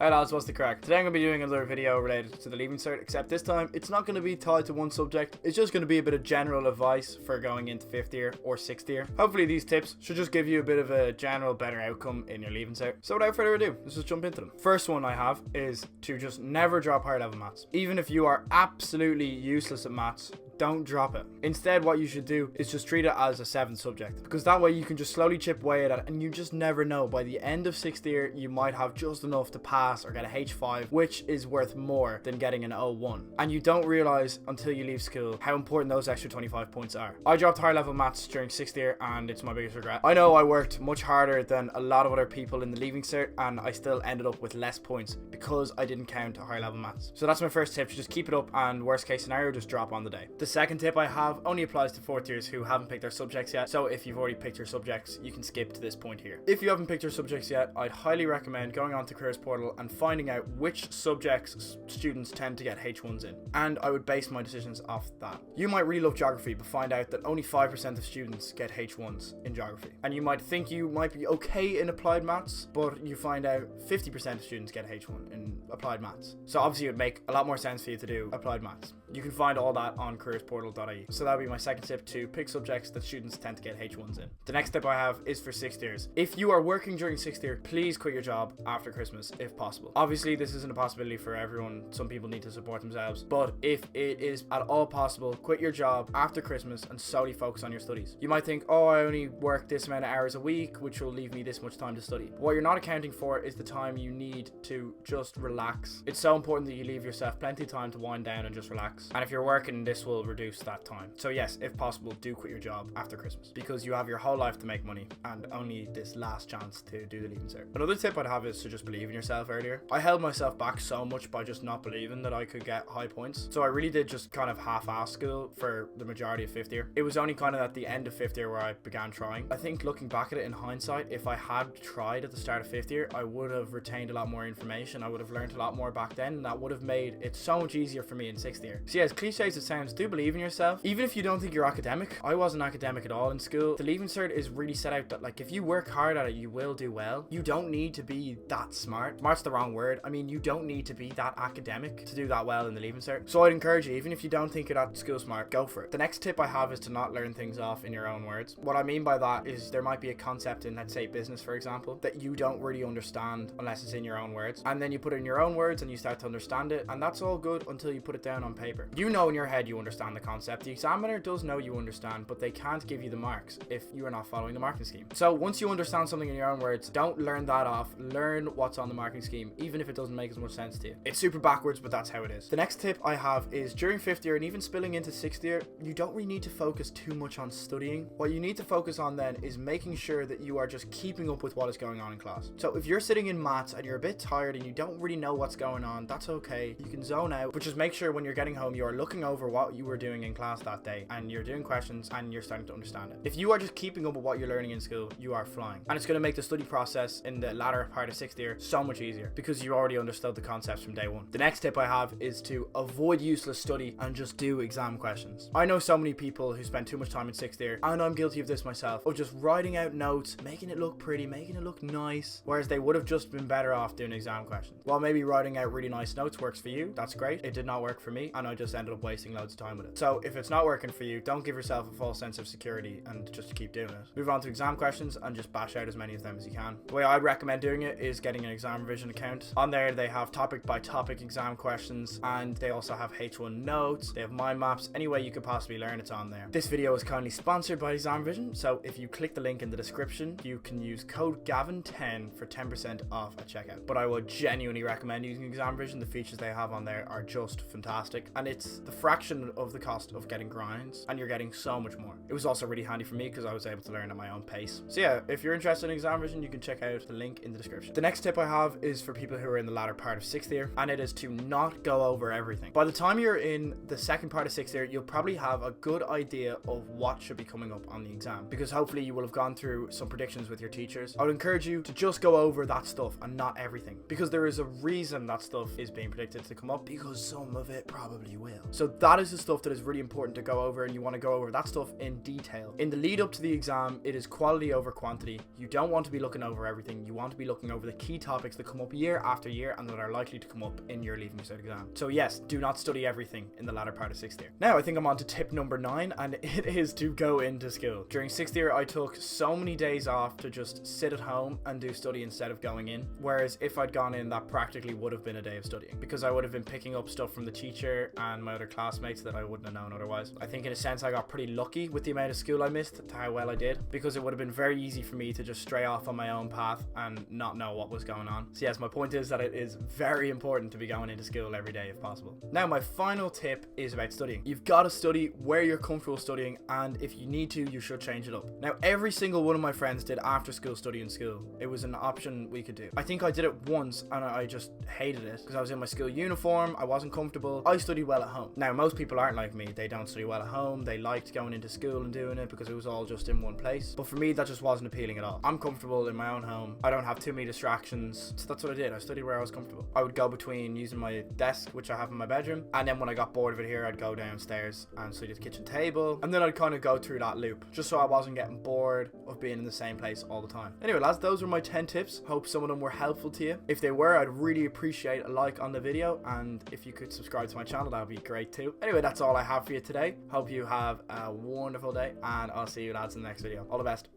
Hi lads, what's the crack? Today I'm going to be doing another video related to the Leaving Cert, except this time it's not going to be tied to one subject. It's just going to be a bit of general advice for going into 5th year or 6th year. Hopefully these tips should just give you a bit of a general better outcome in your Leaving Cert. So without further ado, let's just jump into them. First one I have is to just never drop higher level maths. Even if you are absolutely useless at maths, don't drop it. Instead, what you should do is just treat it as a 7th subject, because that way you can just slowly chip away at it, and you just never know. By the end of 6th year, you might have just enough to pass or get a H5, which is worth more than getting an O1. And you don't realize until you leave school how important those extra 25 points are. I dropped higher level maths during 6th year, and it's my biggest regret. I know I worked much harder than a lot of other people in the Leaving Cert, and I still ended up with less points because I didn't count higher level maths. So that's my first tip: just keep it up, and worst case scenario, just drop on the day. The second tip I have only applies to 4th years who haven't picked their subjects yet, so if you've already picked your subjects, you can skip to this point here. If you haven't picked your subjects yet, I'd highly recommend going onto Careers Portal and finding out which subjects students tend to get H1s in, and I would base my decisions off that. You might really love geography but find out that only 5% of students get H1s in geography, and you might think you might be okay in applied maths, but you find out 50% of students get H1 in applied maths. So obviously it would make a lot more sense for you to do applied maths. You can find all that on careersportal.ie. So that would be my second tip: to pick subjects that students tend to get H1s in. The next tip I have is for 6th years. If you are working during 6th year, please quit your job after Christmas if possible. Obviously this isn't a possibility for everyone. Some people need to support themselves, but if it is at all possible, quit your job after Christmas and solely focus on your studies. You might think, oh, I only work this amount of hours a week, which will leave me this much time to study. But what you're not accounting for is the time you need to just relax. It's so important that you leave yourself plenty of time to wind down and just relax. And if you're working, this will reduce that time. So yes, if possible, do quit your job after Christmas, because you have your whole life to make money and only this last chance to do the Leaving Cert. Another tip I'd have is to just believe in yourself earlier. I held myself back so much by just not believing that I could get high points. So I really did just kind of half-ass school for the majority of 5th year. It was only kind of at the end of 5th year where I began trying. I think looking back at it in hindsight, if I had tried at the start of 5th year, I would have retained a lot more information. I would have learned a lot more back then, and that would have made it so much easier for me in 6th year. So yeah, as cliche as it sounds, do believe in yourself. Even if you don't think you're academic. I wasn't academic at all in school. The Leaving Cert is really set out that, like, if you work hard at it, you will do well. You don't need to be that smart. Smart's the wrong word. I mean, you don't need to be that academic to do that well in the Leaving Cert. So I'd encourage you, even if you don't think you're that school smart, go for it. The next tip I have is to not learn things off in your own words. What I mean by that is there might be a concept in, let's say, business, for example, that you don't really understand unless it's in your own words. And then you put it in your own words and you start to understand it, and that's all good until you put it down on paper. You know in your head you understand the concept. The examiner does know you understand, but they can't give you the marks if you are not following the marking scheme. So once you understand something in your own words, don't learn that off. Learn what's on the marking scheme, even if it doesn't make as much sense to you. It's super backwards, but that's how it is. The next tip I have is during 5th year and even spilling into 6th year, you don't really need to focus too much on studying. What you need to focus on then is making sure that you are just keeping up with what is going on in class. So if you're sitting in maths and you're a bit tired and you don't really know what's going on, that's okay. You can zone out, but just make sure when you're getting home, you are looking over what you were doing in class that day, and you're doing questions and you're starting to understand it. If you are just keeping up with what you're learning in school, you are flying. And it's going to make the study process in the latter part of 6th year so much easier, because you already understood the concepts from day one. The next tip I have is to avoid useless study and just do exam questions. I know so many people who spend too much time in 6th year, and I'm guilty of this myself, of just writing out notes, making it look pretty, making it look nice, whereas they would have just been better off doing exam questions. While maybe writing out really nice notes works for you, that's great. It did not work for me, and I just ended up wasting loads of time with it. So if it's not working for you, don't give yourself a false sense of security and just keep doing it. Move on to exam questions and just bash out as many of them as you can. The way I'd recommend doing it is getting an exam revision account. On there they have topic by topic exam questions, and they also have H1 notes, they have mind maps. Any way you could possibly learn, it's on there. This video is kindly sponsored by Exam Revision, so if you click the link in the description, you can use code GAVIN10 for 10% off at checkout. But I would genuinely recommend using Exam Revision. The features they have on there are just fantastic, and it's the fraction of the cost of getting grinds, and you're getting so much more. It was also really handy for me because I was able to learn at my own pace. So yeah, if you're interested in Exam Revision, you can check out the link in the description. The next tip I have is for people who are in the latter part of 6th year, and it is to not go over everything. By the time you're in the second part of 6th year, you'll probably have a good idea of what should be coming up on the exam, because hopefully you will have gone through some predictions with your teachers. I would encourage you to just go over that stuff and not everything, because there is a reason that stuff is being predicted to come up, because some of it probably you will. So that is the stuff that is really important to go over, and you want to go over that stuff in detail. In the lead up to the exam, it is quality over quantity. You don't want to be looking over everything. You want to be looking over the key topics that come up year after year and that are likely to come up in your Leaving Cert exam. So yes, do not study everything in the latter part of 6th year. Now I think I'm on to tip number 9, and it is to go into school. During 6th year, I took so many days off to just sit at home and do study instead of going in. Whereas if I'd gone in, that practically would have been a day of studying, because I would have been picking up stuff from the teacher and my other classmates that I wouldn't have known otherwise. I think in a sense I got pretty lucky with the amount of school I missed to how well I did, because it would have been very easy for me to just stray off on my own path and not know what was going on. So yes, my point is that it is very important to be going into school every day if possible. Now my final tip is about studying. You've got to study where you're comfortable studying, and if you need to, you should change it up. Now every single one of my friends did after school study in school. It was an option we could do. I think I did it once and I just hated it because I was in my school uniform, I wasn't comfortable. I studied well at home. Now most people aren't like me. They don't study well at home. They liked going into school and doing it because it was all just in one place. But for me, that just wasn't appealing at all. I'm comfortable in my own home. I don't have too many distractions. So that's what I did. I studied where I was comfortable. I would go between using my desk, which I have in my bedroom, and then when I got bored of it here, I'd go downstairs and study at the kitchen table, and then I'd kind of go through that loop just so I wasn't getting bored of being in the same place all the time. Anyway lads, those were my 10 tips. Hope some of them were helpful to you. If they were, I'd really appreciate a like on the video, and if you could subscribe to my channel, that would be great too. Anyway, that's all I have for you today. Hope you have a wonderful day, and I'll see you lads in the next video. All the best.